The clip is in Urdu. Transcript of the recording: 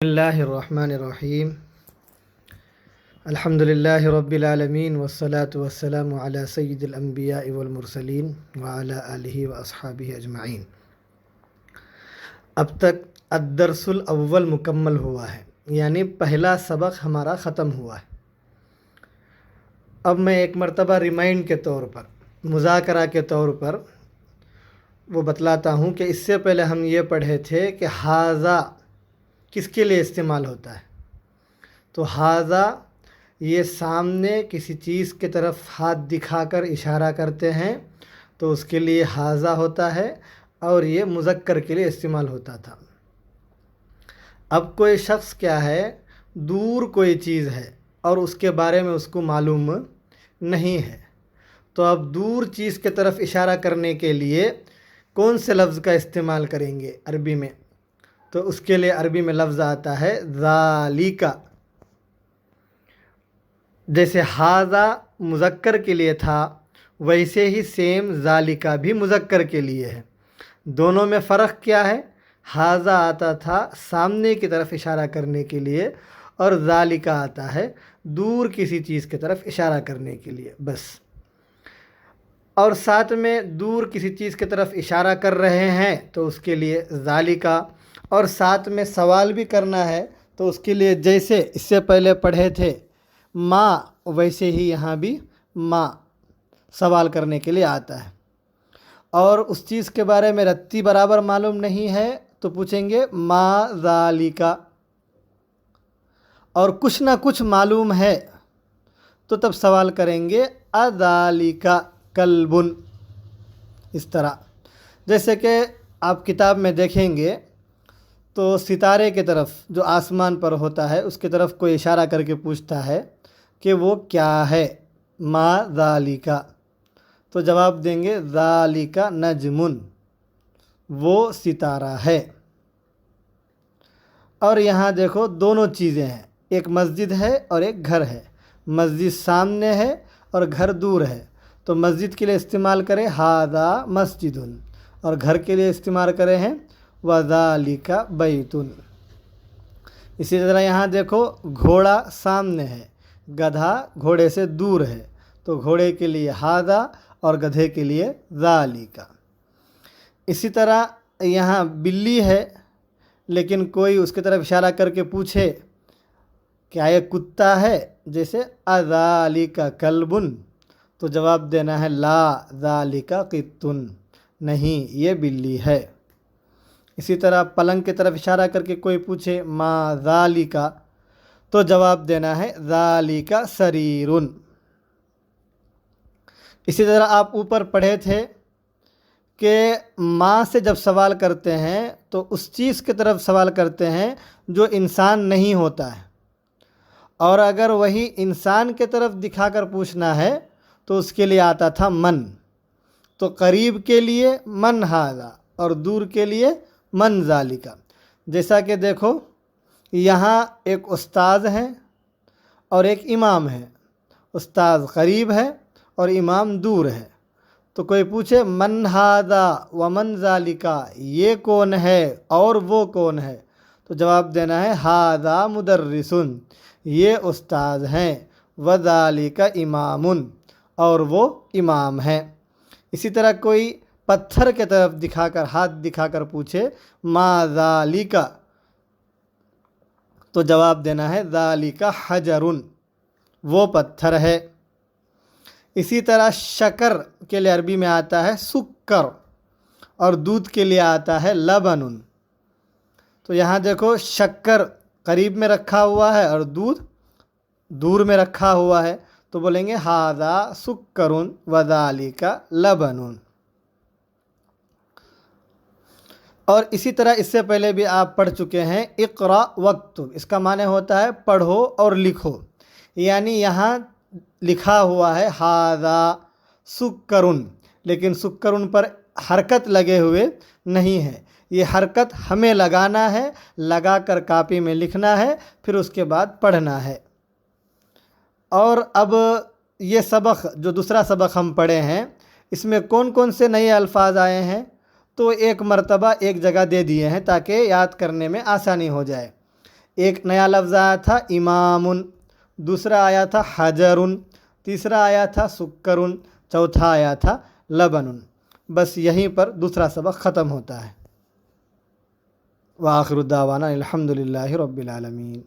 اللہ الرحمن الرحیم الحمد للہ رب العالمین والصلاة والسلام علی سید الانبیاء والمرسلین وعلی آلہ واصحابہ اجمعین۔ اب تک الدرس الاول مکمل ہوا ہے، یعنی پہلا سبق ہمارا ختم ہوا ہے۔ اب میں ایک مرتبہ ریمائنڈ کے طور پر، مذاکرہ کے طور پر وہ بتلاتا ہوں کہ اس سے پہلے ہم یہ پڑھے تھے کہ ھذا کس کے لیے استعمال ہوتا ہے۔ تو ھذا یہ سامنے کسی چیز کی طرف ہاتھ دکھا کر اشارہ کرتے ہیں تو اس کے لیے ھذا ہوتا ہے، اور یہ مذکر کے لیے استعمال ہوتا تھا۔ اب کوئی شخص کیا ہے، دور کوئی چیز ہے اور اس کے بارے میں اس کو معلوم نہیں ہے، تو اب دور چیز کی طرف اشارہ کرنے کے لیے کون سے لفظ کا استعمال کریں گے عربی میں؟ تو اس کے لیے عربی میں لفظ آتا ہے ذالک۔ جیسے ھذا مذکر کے لیے تھا، ویسے ہی سیم ذالک بھی مذکر کے لیے ہے۔ دونوں میں فرق کیا ہے؟ ھذا آتا تھا سامنے کی طرف اشارہ کرنے کے لیے، اور ذالک آتا ہے دور کسی چیز کی طرف اشارہ کرنے کے لیے بس۔ اور ساتھ میں دور کسی چیز کی طرف اشارہ کر رہے ہیں تو اس کے لیے ذالک، اور ساتھ میں سوال بھی کرنا ہے تو اس کے لیے جیسے اس سے پہلے پڑھے تھے ما، ویسے ہی یہاں بھی ما سوال کرنے کے لیے آتا ہے۔ اور اس چیز کے بارے میں رتی برابر معلوم نہیں ہے تو پوچھیں گے ما ذالک، اور کچھ نہ کچھ معلوم ہے تو تب سوال کریں گے اذالک کلب۔ اس طرح جیسے کہ آپ کتاب میں دیکھیں گے تو ستارے کی طرف جو آسمان پر ہوتا ہے اس کی طرف کوئی اشارہ کر کے پوچھتا ہے کہ وہ کیا ہے، ما ذالک، تو جواب دیں گے ذالک نجم، وہ ستارہ ہے۔ اور یہاں دیکھو دونوں چیزیں ہیں، ایک مسجد ہے اور ایک گھر ہے۔ مسجد سامنے ہے اور گھر دور ہے، تو مسجد کے لیے استعمال کریں ھذا مسجد، اور گھر کے لیے استعمال کرے ہیں وذالک بیت۔ اسی طرح یہاں دیکھو گھوڑا سامنے ہے، گدھا گھوڑے سے دور ہے، تو گھوڑے کے لیے ھذا اور گدھے کے لیے ذالک۔ اسی طرح یہاں بلی ہے لیکن کوئی اس کی طرف اشارہ کر کے پوچھے کیا یہ کتا ہے، جیسے اذالک کلب، تو جواب دینا ہے لا ذالک قط، نہیں یہ بلی ہے۔ اسی طرح پلنگ کی طرف اشارہ کر کے کوئی پوچھے ما ذالک، تو جواب دینا ہے ذالک سریر۔ اسی طرح آپ اوپر پڑھے تھے کہ ماں سے جب سوال کرتے ہیں تو اس چیز کی طرف سوال کرتے ہیں جو انسان نہیں ہوتا ہے، اور اگر وہی انسان کی طرف دکھا کر پوچھنا ہے تو اس کے لیے آتا تھا من۔ تو قریب کے لیے من ھذا اور دور کے لیے من ذالک۔ جیسا کہ دیکھو یہاں ایک استاذ ہے اور ایک امام ہے، استاذ قریب ہے اور امام دور ہے، تو کوئی پوچھے من ھذا ومن ذالک، یہ کون ہے اور وہ کون ہے، تو جواب دینا ہے ھذا مدرس، یہ استاذ ہیں، وذالک امام، اور وہ امام ہیں۔ اسی طرح کوئی پتھر کی طرف دکھا کر، ہاتھ دکھا کر پوچھے ما ذالک، تو جواب دینا ہے ذالک حجر، وہ پتھر ہے۔ اسی طرح شکر کے لیے عربی میں آتا ہے سکر، اور دودھ کے لیے آتا ہے لبن۔ تو یہاں دیکھو شکر قریب میں رکھا ہوا ہے اور دودھ دور میں رکھا ہوا ہے، تو بولیں گے ھذا سکر وذالک لبن۔ اور اسی طرح اس سے پہلے بھی آپ پڑھ چکے ہیں اقرأ واکتب، اس کا معنی ہوتا ہے پڑھو اور لکھو، یعنی یہاں لکھا ہوا ہے ھذا سکر، لیکن سکر پر حرکت لگے ہوئے نہیں ہے، یہ حرکت ہمیں لگانا ہے، لگا کر کاپی میں لکھنا ہے، پھر اس کے بعد پڑھنا ہے۔ اور اب یہ سبق جو دوسرا سبق ہم پڑھے ہیں، اس میں کون کون سے نئے الفاظ آئے ہیں، تو ایک مرتبہ ایک جگہ دے دیے ہیں تاکہ یاد کرنے میں آسانی ہو جائے۔ ایک نیا لفظ آیا تھا امام، دوسرا آیا تھا حجر، تیسرا آیا تھا سکر، چوتھا آیا تھا لبن۔ بس یہیں پر دوسرا سبق ختم ہوتا ہے۔ وآخر دعوانا الحمد للہ رب العالمین۔